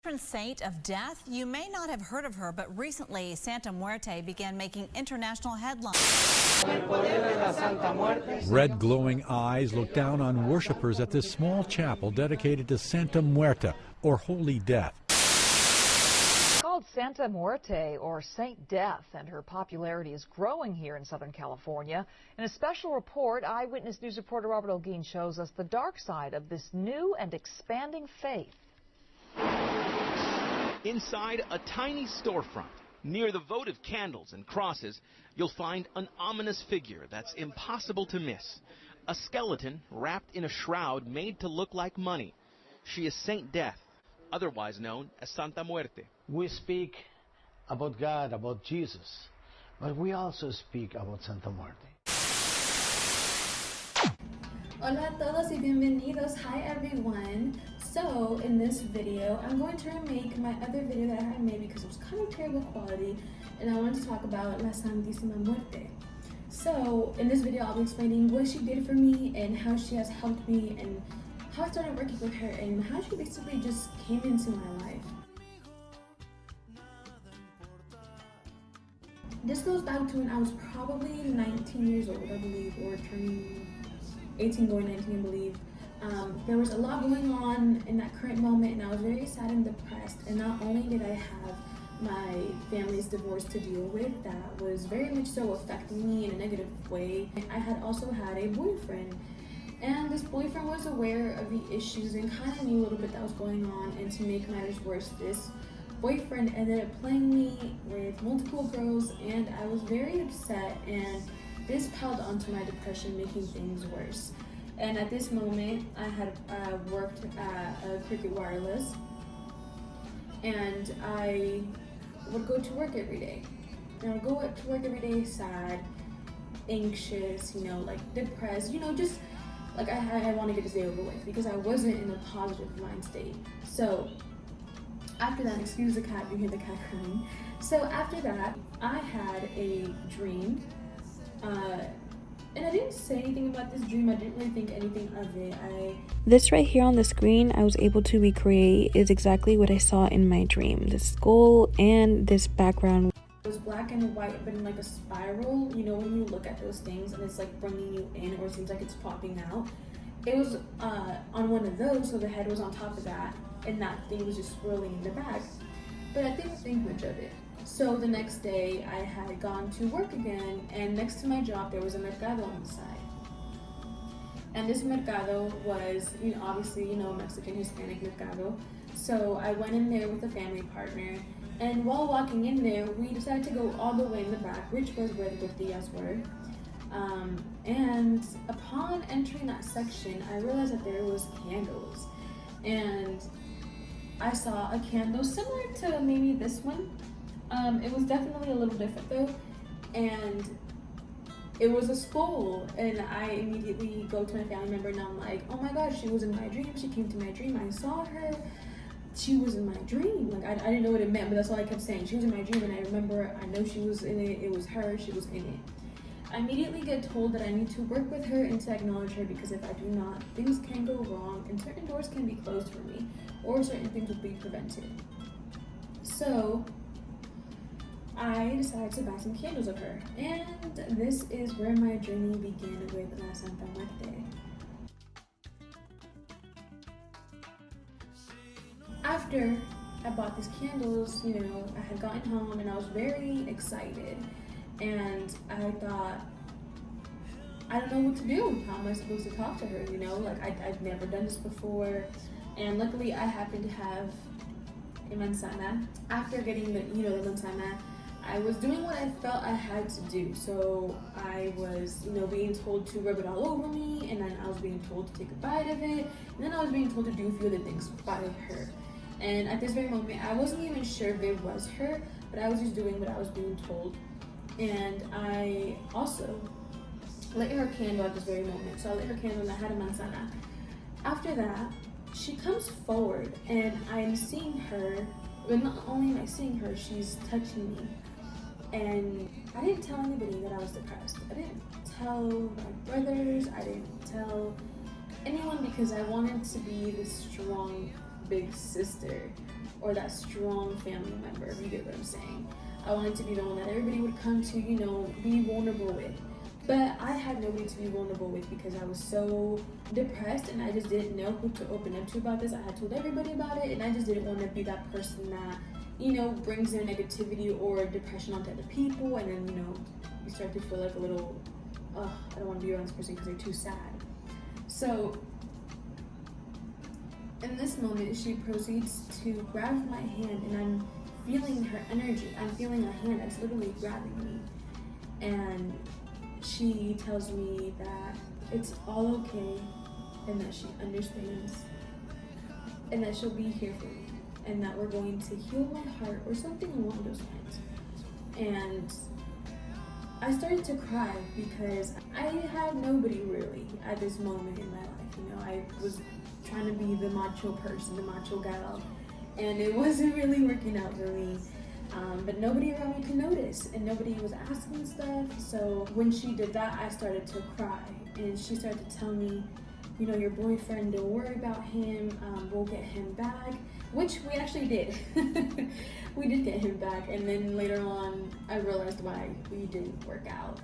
patron saint of death. You may not have heard of her, but recently Santa Muerte began making international headlines. Red glowing eyes look down on worshippers at this small chapel dedicated to Santa Muerte, or Holy Death. Called Santa Muerte, or Saint Death, and her popularity is growing here in Southern California. In a special report, Eyewitness News reporter Robert Olguin shows us the dark side of this new and expanding faith. Inside a tiny storefront, near the votive candles and crosses, you'll find an ominous figure that's impossible to miss. A skeleton wrapped in a shroud made to look like money. She is Saint Death, otherwise known as Santa Muerte. We speak about God, about Jesus, but we also speak about Santa Muerte. Hola a todos y bienvenidos. Hi everyone. So in this video, I'm going to remake my other video that I had made because it was kind of terrible quality, and I wanted to talk about La Santísima Muerte. So in this video, I'll be explaining what she did for me and how she has helped me and how I started working with her and how she basically just came into my life. This goes back to when I was probably 19 years old, I believe, or turning 18 going 19, I believe. There was a lot going on in that current moment, and I was very sad and depressed. And not only did I have my family's divorce to deal with, that was very much so affecting me in a negative way, I had also had a boyfriend. And this boyfriend was aware of the issues and kind of knew a little bit that was going on. And to make matters worse, this boyfriend ended up playing me with multiple girls, and I was very upset, and this piled onto my depression, making things worse. And at this moment, I had worked at Cricket Wireless, and I would go to work every day. And I would go to work every day sad, anxious, you know, like depressed, you know, just like I wanted to get this day over with because I wasn't in a positive mind state. So after that, excuse the cat, you hear the cat crying. So after that, I had a dream. And I didn't say anything about this dream. I didn't really think anything of it. This right here on the screen I was able to recreate is exactly what I saw in my dream. The skull and this background. It was black and white, but in like a spiral. You know, when you look at those things and it's like bringing you in, or it seems like it's popping out. It was on one of those, so the head was on top of that, and that thing was just swirling in the back. But I didn't think much of it. So the next day I had gone to work again, and next to my job there was a mercado on the side. And this mercado was, you know, obviously, you know, Mexican Hispanic mercado. So I went in there with a family partner, and while walking in there, we decided to go all the way in the back, which was where the tortillas were. And upon entering that section, I realized that there was candles, and I saw a candle similar to maybe this one. It was definitely a little different though, and it was a skull, and I immediately go to my family member and I'm like, oh my god, she was in my dream, she came to my dream, I saw her, she was in my dream. Like I didn't know what it meant, but that's all I kept saying, she was in my dream, and I remember, I know she was in it, it was her, she was in it. I immediately get told that I need to work with her and to acknowledge her, because if I do not, things can go wrong and certain doors can be closed for me, or certain things will be prevented. So I decided to buy some candles of her, and this is where my journey began with La Santa Muerte. After I bought these candles, you know, I had gotten home and I was very excited, and I thought, I don't know what to do. How am I supposed to talk to her, you know? Like, I've never done this before, and luckily I happened to have a manzana. After getting the, you know, the manzana, I was doing what I felt I had to do. So I was, you know, being told to rub it all over me, and then I was being told to take a bite of it, and then I was being told to do a few other things by her. And at this very moment, I wasn't even sure if it was her, but I was just doing what I was being told. And I also lit her candle at this very moment. So I lit her candle and I had a manzana. After that, she comes forward and I'm seeing her, but not only am I seeing her, she's touching me. And I didn't tell anybody that I was depressed. I didn't tell my brothers, I didn't tell anyone, because I wanted to be this strong big sister. or that strong family member, if you get what I'm saying. I wanted to be the one that everybody would come to, you know, be vulnerable with. But I had nobody to be vulnerable with because I was so depressed and I just didn't know who to open up to about this. I had told everybody about it and I just didn't want to be that person that, you know, brings their negativity or depression onto other people, and then, you know, you start to feel like a little, I don't want to be around this person because they're too sad. So in this moment, she proceeds to grab my hand, and I'm feeling her energy. I'm feeling a hand that's literally grabbing me. And she tells me that it's all okay and that she understands and that she'll be here for me and that we're going to heal my heart or something along those lines. And I started to cry because I had nobody really at this moment in my life. You know, I was trying to be the macho person, the macho gal, and it wasn't really working out for me. But nobody around me could notice, and nobody was asking stuff. So when she did that, I started to cry, and she started to tell me, you know, your boyfriend, don't worry about him, we'll get him back, which we actually did. We did get him back, and then later on, I realized why we didn't work out,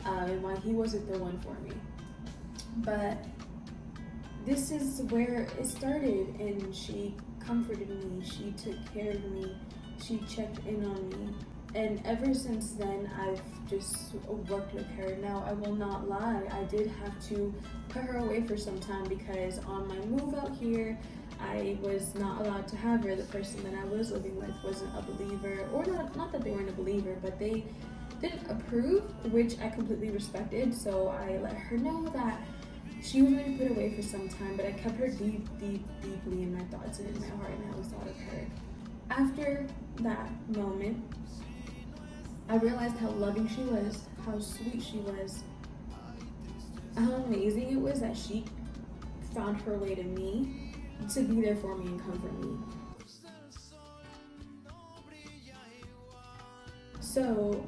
and why he wasn't the one for me. But this is where it started, and she comforted me, she took care of me, she checked in on me, and ever since then I've just worked with her. Now, I will not lie, I did have to put her away for some time because on my move out here I was not allowed to have her. The person that I was living with wasn't a believer, or not that they weren't a believer, but they didn't approve, which I completely respected. So I let her know that she was going to be put away for some time, but I kept her deeply in my thoughts and in my heart, and I always thought of her. After that moment, I realized how loving she was, how sweet she was, how amazing it was that she found her way to me to be there for me and comfort me. So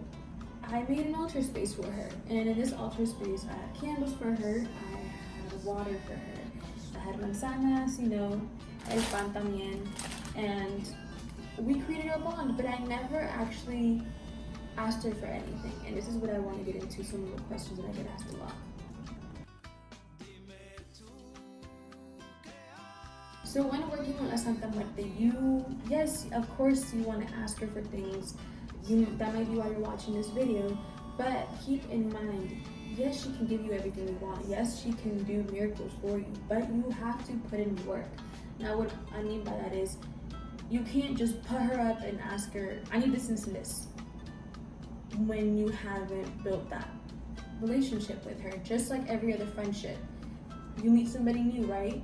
I made an altar space for her, and in this altar space I had candles for her, I had water for her, I had manzanas, you know, el pan también, and we created a bond, but I never actually asked her for anything, and this is what I want to get into, some of the questions that I get asked a lot. So when working on a Santa Muerte, yes, of course you want to ask her for things. That might be why you're watching this video, but keep in mind, yes, she can give you everything you want. Yes, she can do miracles for you, but you have to put in work. Now, what I mean by that is, you can't just put her up and ask her, I need this and this, when you haven't built that relationship with her. Just like every other friendship, you meet somebody new, right?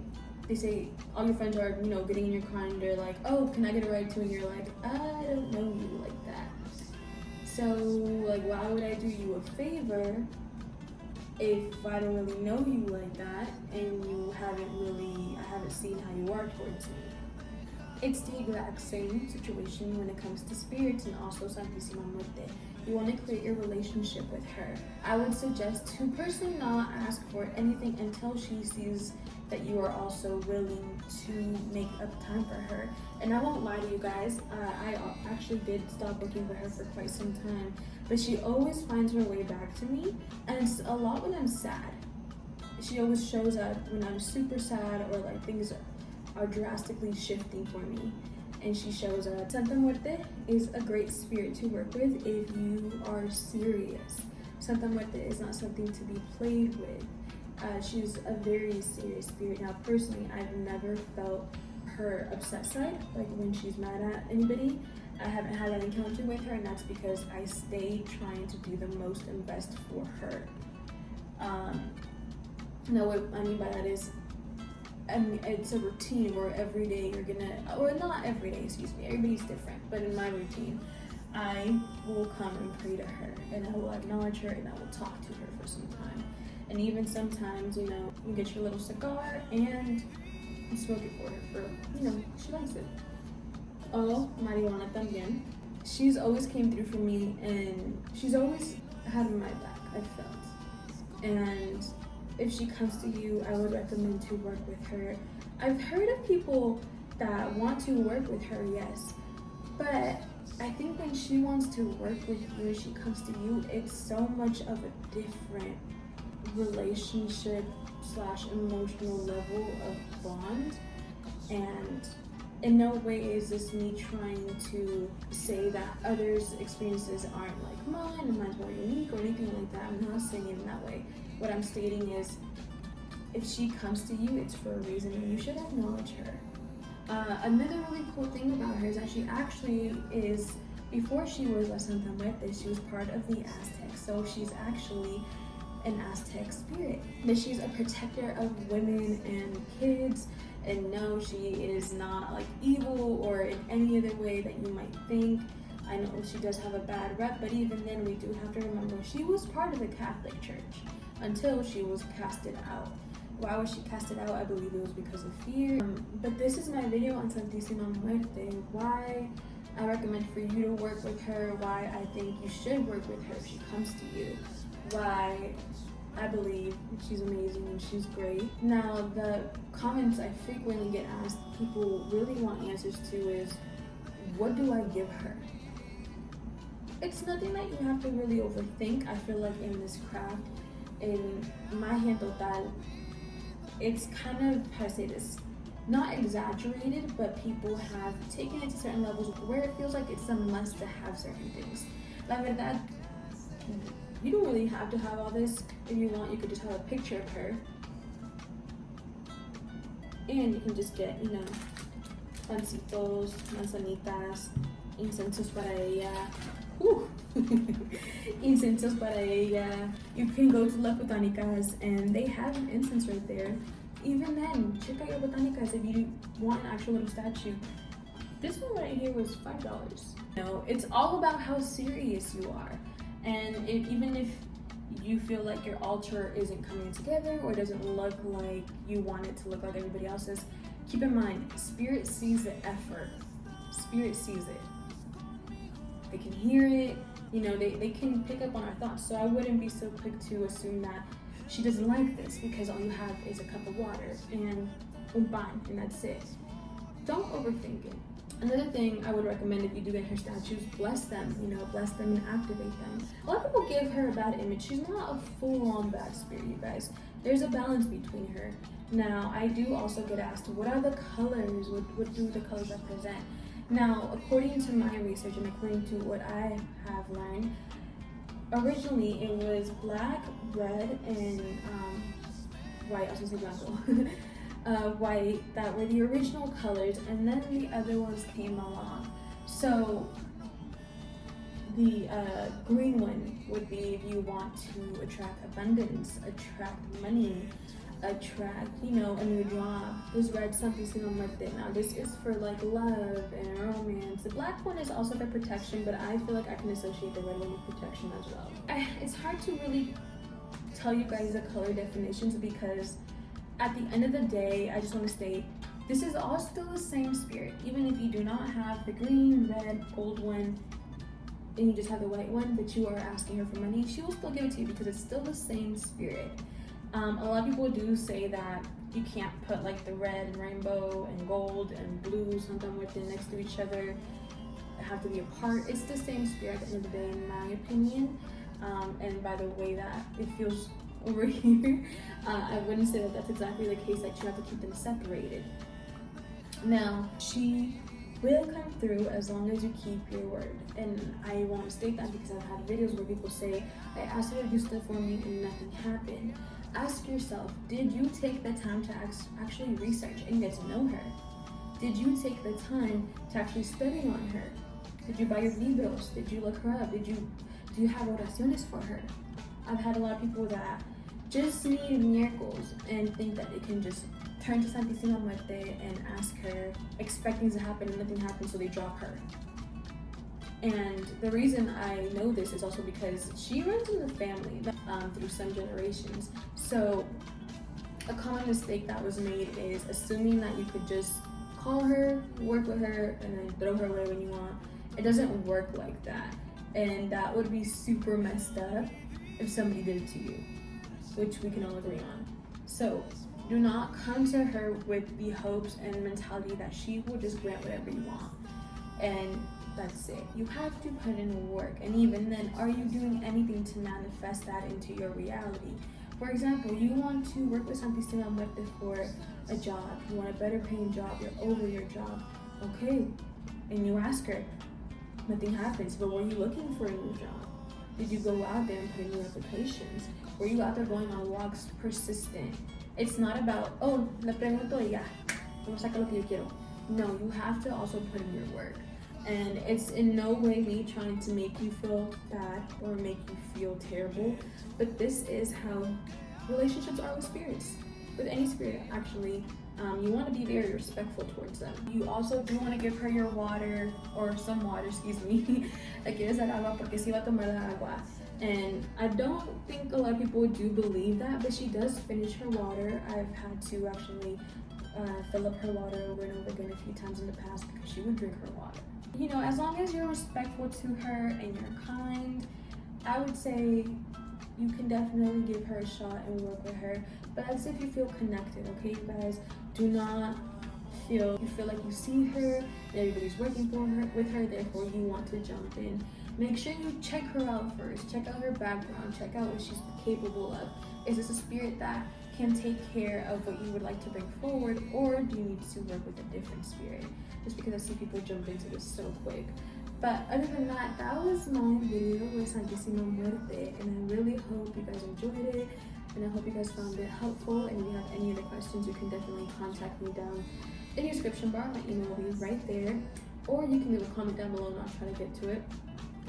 They say all your friends are, you know, getting in your car and they're like, oh, can I get a ride too? And you're like, I don't know you like that. So, like, why would I do you a favor if I don't really know you like that and I haven't seen how you are towards me? It's the exact same situation when it comes to spirits and also Santa Muerte. You want to create your relationship with her. I would suggest to personally not ask for anything until she sees that you are also willing to make up time for her. And I won't lie to you guys, I actually did stop looking for her for quite some time, but she always finds her way back to me, and it's a lot when I'm sad. She always shows up when I'm super sad or like things are drastically shifting for me, and she shows up. Santa Muerte is a great spirit to work with if you are serious. Santa Muerte is not something to be played with. She's a very serious spirit. Now, personally, I've never felt her upset side, like when she's mad at anybody. I haven't had that encounter with her, and that's because I stay trying to do the most and best for her. Now, what I mean by that is, it's a routine where every day you're gonna, or not every day, excuse me, everybody's different, but in my routine, I will come and pray to her, and I will acknowledge her, and I will talk to her for some time. And even sometimes, you know, you get your little cigar and you smoke it for her, for, you know, she likes it. Oh, marijuana también. She's always came through for me, and she's always had my back, I felt. And if she comes to you, I would recommend to work with her. I've heard of people that want to work with her, yes. But I think when she wants to work with you, she comes to you, it's so much of a different relationship / emotional level of bond. And in no way is this me trying to say that others' experiences aren't like mine and mine's more unique or anything like that. I'm not saying it in that way. What I'm stating is, if she comes to you, it's for a reason and you should acknowledge her. Another really cool thing about her is that she actually is, before she was a Santa Muerte, she was part of the Aztec. So she's actually an Aztec spirit. That she's a protector of women and kids. And no, she is not like evil or in any other way that you might think. I know she does have a bad rep, but even then we do have to remember she was part of the Catholic Church until she was casted out. Why was she casted out? I believe it was because of fear. But this is my video on Santa Muerte. Why I recommend for you to work with her, why I think you should work with her if she comes to you, why I believe she's amazing and she's great. Now, the comments I frequently get asked, people really want answers to is, what do I give her? It's nothing that you have to really overthink. I feel like in this craft, in my hand total, it's kind of, how to say this, not exaggerated, but people have taken it to certain levels where it feels like it's a must to have certain things. La verdad, you don't really have to have all this. If you want, you could just have a picture of her. And you can just get, you know, pancitos, manzanitas, incensos para ella. Incensos para ella. You can go to La Botanicas and they have an incense right there. Even then, check out your Botanicas if you want an actual little statue. This one right here was $5. You know, it's all about how serious you are. And even if you feel like your altar isn't coming together or doesn't look like you want it to look like everybody else's, keep in mind, Spirit sees the effort. Spirit sees it. They can hear it, you know, they can pick up on our thoughts. So I wouldn't be so quick to assume that she doesn't like this because all you have is a cup of water and un pan, and that's it. Don't overthink it. Another thing I would recommend if you do get her statues, bless them, you know, bless them and activate them. A lot of people give her a bad image. She's not a full-on bad spirit, you guys. There's a balance between her. Now, I do also get asked, what are the colors? What do the colors represent? Now, according to my research and according to what I have learned, originally it was black, red, and white. I was gonna say blanco. White, that were the original colors, and then the other ones came along. So the green one would be if you want to attract abundance, attract money, attract, you know, a new job. This red Santa Muerte. Now this is for like love and romance. The black one is also for protection, but I feel like I can associate the red one with protection as well. It's hard to really tell you guys the color definitions because at the end of the day, I just want to state, this is all still the same spirit. Even if you do not have the green, red, gold one, and you just have the white one, but you are asking her for money, she will still give it to you because it's still the same spirit. A lot of people do say that you can't put like the red and rainbow and gold and blue Santa Muerte next to each other. They have to be apart. It's the same spirit at the end of the day, in my opinion. And by the way that it feels over here, I wouldn't say that that's exactly the case, that you have to keep them separated. Now, she will come through as long as you keep your word. And I want to state that because I've had videos where people say, I asked her to do stuff for me and nothing happened. Ask yourself, did you take the time to actually research and get to know her? Did you take the time to actually study on her? Did you buy your libros? Did you look her up? Do you have oraciones for her? I've had a lot of people that just need miracles and think that they can just turn to Santa Muerte and ask her, expect things to happen and nothing happens, so they drop her. And the reason I know this is also because she runs in the family through some generations. So a common mistake that was made is assuming that you could just call her, work with her, and then throw her away when you want. It doesn't work like that. And that would be super messed up if somebody did it to you, which we can all agree on. So Do not come to her with the hopes and mentality that she will just grant whatever you want. And that's it. You have to put in work. And even then, are you doing anything to manifest that into your reality? For example, you want to work with Santa Muerte for a job. You want a better paying job. You're over your job. Okay. And you ask her. Nothing happens. But were you looking for a new job? Did you go out there and put in new applications? Were you out there going on walks, persistent? It's not about, oh, le pregunto y ya, como saca lo que yo quiero. No, you have to also put in your work. And it's in no way me trying to make you feel bad or make you feel terrible, but this is how relationships are with spirits. With any spirit, actually. You want to be very respectful towards them. You also do want to give her your water, or some water, excuse me. Le quieres dar agua porque si va a tomar la agua. And I don't think a lot of people do believe that, but she does finish her water. I've had to actually fill up her water over and over again a few times in the past because she would drink her water. You know, as long as you're respectful to her and you're kind, I would say you can definitely give her a shot and work with her. But that's if you feel connected, okay, you guys? Do not feel like you see her and everybody's working for her with her, therefore you want to jump in. Make sure you check her out first. Check out her background. Check out what she's capable of. Is this a spirit that can take care of what you would like to bring forward, or do you need to work with a different spirit? Just because I see people jump into this so quick. But other than that, that was my video with Santa Muerte, and I really hope you guys enjoyed it, and I hope you guys found it helpful. And if you have any other questions, you can definitely contact me down in the description bar. My email will be right there, or you can leave a comment down below and I'll try to get to it.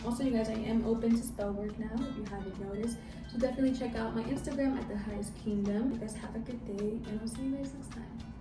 Also, you guys, I am open to spell work now, if you haven't noticed. So definitely check out my Instagram at The Highest Kingdom. You guys have a good day, and I'll see you guys next time.